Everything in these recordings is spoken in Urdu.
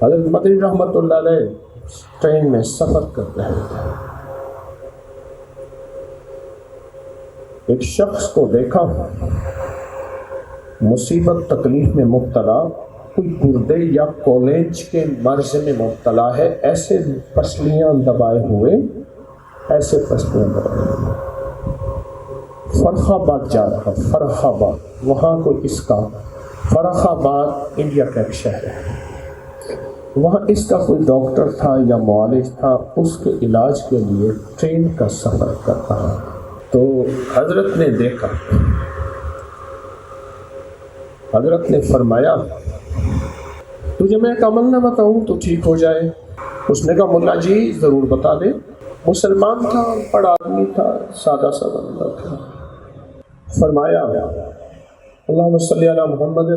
حضرت مدنی رحمۃ اللہ علیہ ٹرین میں سفر کر رہے تھے، ایک شخص کو دیکھا مصیبت تکلیف میں مبتلا، کوئی گردے یا کالج کے مرض میں مبتلا ہے، ایسے پسلیاں دبائے ہوئے، ایسے پسلیاں دبائے ہوئے، فرخ آباد جا رہا، فرخ آباد، وہاں کو اس کا فرخ آباد انڈیا کا ایک شہر ہے، وہاں اس کا کوئی ڈاکٹر تھا یا معالج تھا، اس کے علاج کے لیے ٹرین کا سفر کر رہا، تو حضرت نے دیکھا، حضرت نے فرمایا تجھے میں ایک عمل نہ بتاؤں تو ٹھیک ہو جائے؟ اس نے کہا ملا جی ضرور بتا دیں۔ مسلمان تھا، بڑا آدمی تھا، سادہ سا بندہ تھا۔ فرمایا اللہم صلی علی محمد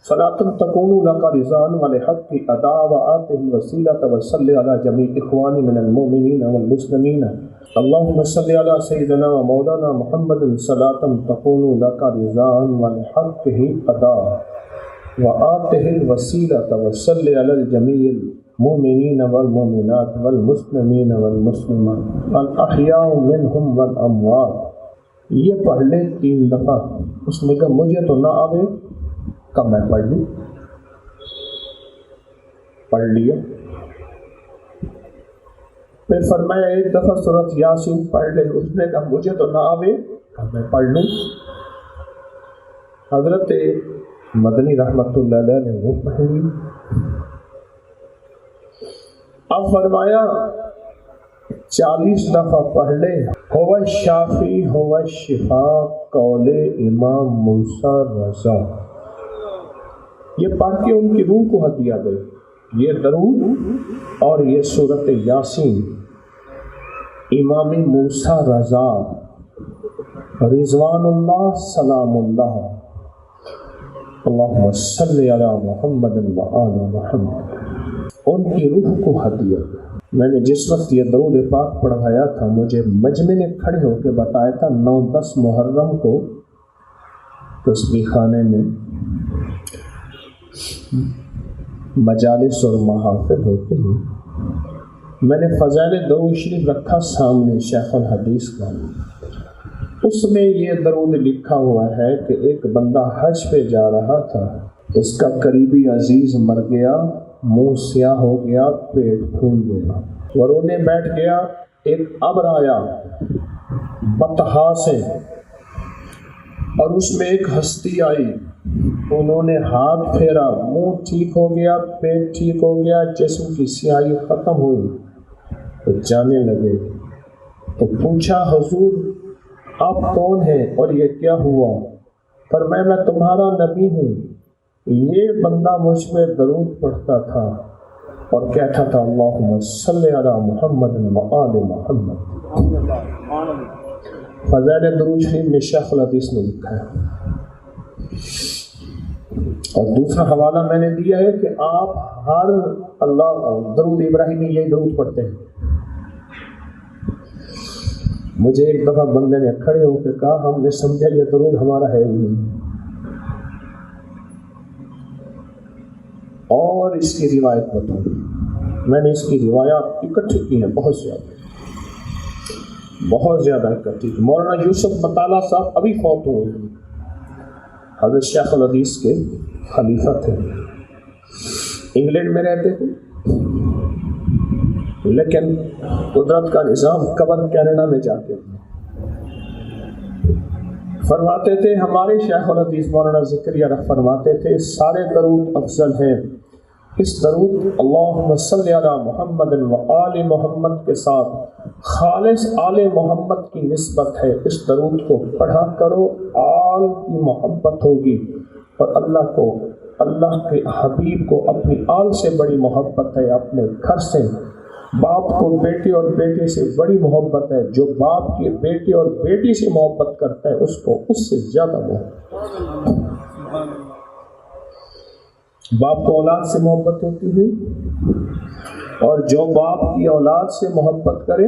صلاۃ تکون لک رضا ولحق ادا وآتہ الوسیلۃ وصلی علی جمیع اخوانی من المؤمنین والمسلمین اللہم صلی علی سیدنا و مولانا محمد صلاۃ تکون لک رضا ولحق ادا وآتہ الوسیلۃ وصلی علی جمیع المؤمنین والمؤمنات والمسلمین والمسلمات الاحیاء منہم والاموات۔ یہ پڑھ لے 3 دفعہ۔ اس نے کہا مجھے تو نہ آوے، کب میں پڑھ لوں؟ پڑھ لیا۔ پھر فرمایا 1 دفعہ سورۃ یاسین پڑھ لے۔ اس نے کہا مجھے تو نہ آوے، کب میں پڑھ لوں؟ حضرت مدنی رحمۃ اللہ علیہ نے وہ پڑھ لی۔ اب فرمایا 40 دفعہ پڑھ لے ہوا شافی ہوا شفا قول امام موسیٰ رضا۔ یہ پڑھ کے ان کی روح کو ہدیہ دے، یہ درود اور یہ سورۃ یاسین امام موسیٰ رضا رضوان اللہ سلام اللہ اللہم صلی علی محمد و آل محمد، ان کی روح کو ہدیہ دے۔ میں نے جس وقت یہ درود پاک پڑھایا تھا، مجھے مجمع نے کھڑے ہو کے بتایا تھا 9-10 محرم کو تسبیح خانے میں مجالس اور محافل ہوتے ہیں۔ میں نے فضائل درود شریف رکھا سامنے شیخ الحدیث کا، اس میں یہ درود لکھا ہوا ہے کہ ایک بندہ حج پہ جا رہا تھا، اس کا قریبی عزیز مر گیا، منہ سیاہ ہو گیا، پیٹ پھول گیا، وہ رونے بیٹھ گیا۔ ایک ابر آیا بطحا سے اور اس میں ایک ہستی آئی، انہوں نے ہاتھ پھیرا، منہ ٹھیک ہو گیا، پیٹ ٹھیک ہو گیا، جسم کی سیاہی ختم ہوئی، تو جانے لگے۔ تو پوچھا حضور آپ کون ہیں اور یہ کیا ہوا؟ فرمایا میں تمہارا نبی ہوں۔ یہ بندہ مجھ پہ درود پڑھتا تھا اور کہتا تھا اللہم صلی علی محمد و آل محمد۔ فضائل درود شریف میں شیخ الحدیث نے لکھا ہے۔ اور دوسرا حوالہ میں نے دیا ہے کہ آپ ہر درود ابراہیمی یہی درود پڑھتے ہیں۔ مجھے ایک دفعہ بندے نے کھڑے ہو کے کہا ہم نے سمجھا یہ درود ہمارا ہے ہی نہیں، اور اس کی روایت بتاؤں۔ میں نے اس کی روایات اکٹھی کی ہیں، بہت زیادہ اکٹھی کی۔ مولانا یوسف بطالہ صاحب ابھی فوت ہوئے ہیں، حضرت شیخ الحدیث کے خلیفہ تھے، انگلینڈ میں رہتے تھے، لیکن قدرت کا نظام قبر کینیڈا میں جا کے فرماتے تھے ہمارے شیخ الحدیث مولانا ذکریہ فرماتے تھے سارے درود افضل ہیں، اس درود اللہم صلی علی محمد و آل محمد کے ساتھ خالص آل محمد کی نسبت ہے۔ اس درود کو پڑھا کرو، آل کی محبت ہوگی، اور اللہ کے حبیب کو اپنی آل سے بڑی محبت ہے، اپنے گھر سے باپ کو بیٹے اور بیٹے سے بڑی محبت ہے، جو باپ کے بیٹے اور بیٹی سے محبت کرتا ہے اس کو اس سے زیادہ محبت۔ باپ کو اولاد سے محبت ہوتی ہے، اور جو باپ کی اولاد سے محبت کرے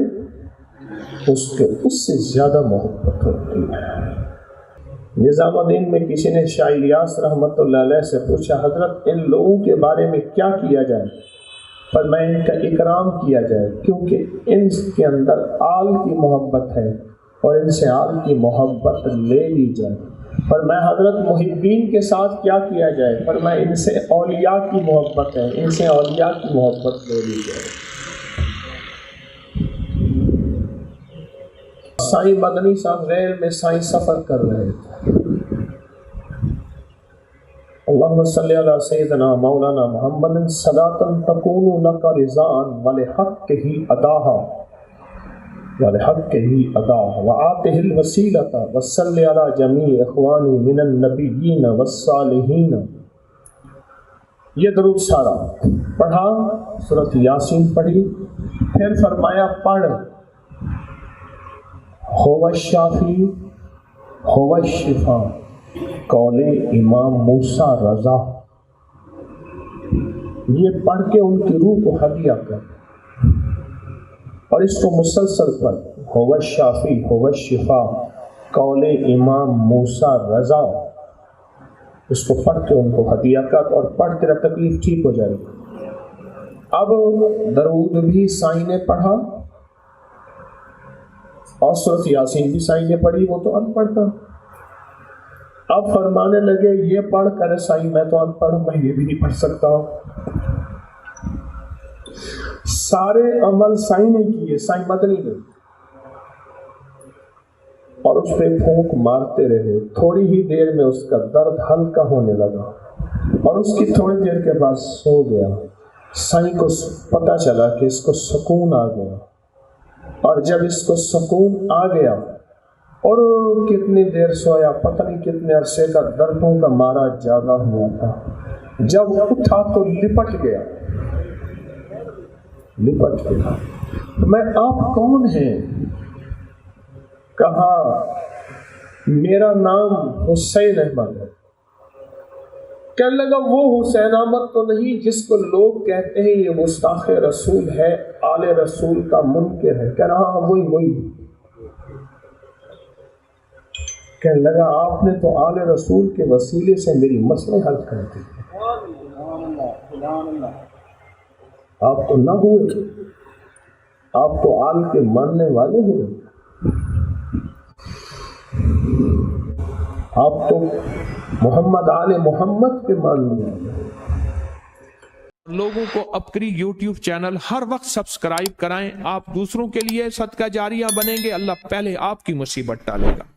اس سے زیادہ محبت ہوتی ہے۔ نظام الدین میں کسی نے شاہ الیاس رحمۃ اللہ علیہ سے پوچھا حضرت ان لوگوں کے بارے میں کیا کیا جائے؟ فرمایا ان کا اکرام کیا جائے کیونکہ ان کے اندر آل کی محبت ہے اور ان سے آل کی محبت لے لی جائے۔ فرمایا حضرت محبین کے ساتھ کیا کیا جائے؟ فرمایا ان سے اولیاء کی محبت ہے، ان سے اولیاء کی محبت لے لی جائے۔ سائیں مدنی صاحب ریل میں سائیں سفر کر رہے تھے۔ اللہم صلی علی سیدنا مولانا محمد صلاۃ تکون لک رضاء ولحقہ اداہ وآتہ الوسیلۃ وصلی علی جمیع اخوانی من النبیین والصالحین۔ یہ درود سارا پڑھا، سورۃ یاسین پڑھی، پھر فرمایا پڑھ هو الشافی هو الشفا قول امام موسیٰ رضا۔ یہ پڑھ کے ان کی روح کو ہدیہ کر اور اس کو مسلسل پڑھ، هو الشافی هو الشفا قول امام موسیٰ رضا، اس کو پڑھ کے ان کو ہدیہ کر اور پڑھ تیرا تکلیف ٹھیک ہو جائے گی۔ اب درود بھی سائیں نے پڑھا اور سورۃ یاسین بھی سائیں نے پڑھی، وہ تو ان پڑھ تھا۔ اب فرمانے لگے یہ پڑھ کر سائیں میں تو ان پڑھ، میں یہ بھی نہیں پڑھ سکتا ہوں۔ سارے عمل سائیں نے کیے، سائیں مدنی نے، اور اس پہ پھونک مارتے رہے۔ تھوڑی ہی دیر میں اس کا درد ہلکا ہونے لگا اور اس کی تھوڑی دیر کے بعد سو گیا۔ سائیں کو پتہ چلا کہ اس کو سکون آ گیا، اور جب اس کو سکون آ گیا اور کتنی دیر سویا، پتہ نہیں کتنے عرصے کا دردوں کا مارا جاگا ہوا تھا، جب اٹھا تو لپٹ گیا۔ میں آپ کون ہیں؟ کہا میرا نام حسین احمد ہے۔ کہنے لگا وہ حسین احمد تو نہیں جس کو لوگ کہتے ہیں یہ گستاخ رسول ہے، آل رسول کا منکر ہے۔ کہہ رہا وہی۔ کہنے لگا آپ نے تو آل رسول کے وسیلے سے میری مسئلے حل کر دی، آپ تو نہ ہوئے، آپ تو آل کے ماننے والے ہوئے، آپ تو محمد آل محمد کے ماننے والے۔ لوگوں کو اپکری یوٹیوب چینل ہر وقت سبسکرائب کرائیں، آپ دوسروں کے لیے صدقہ جاریہ بنیں گے، اللہ پہلے آپ کی مصیبت ٹالے گا۔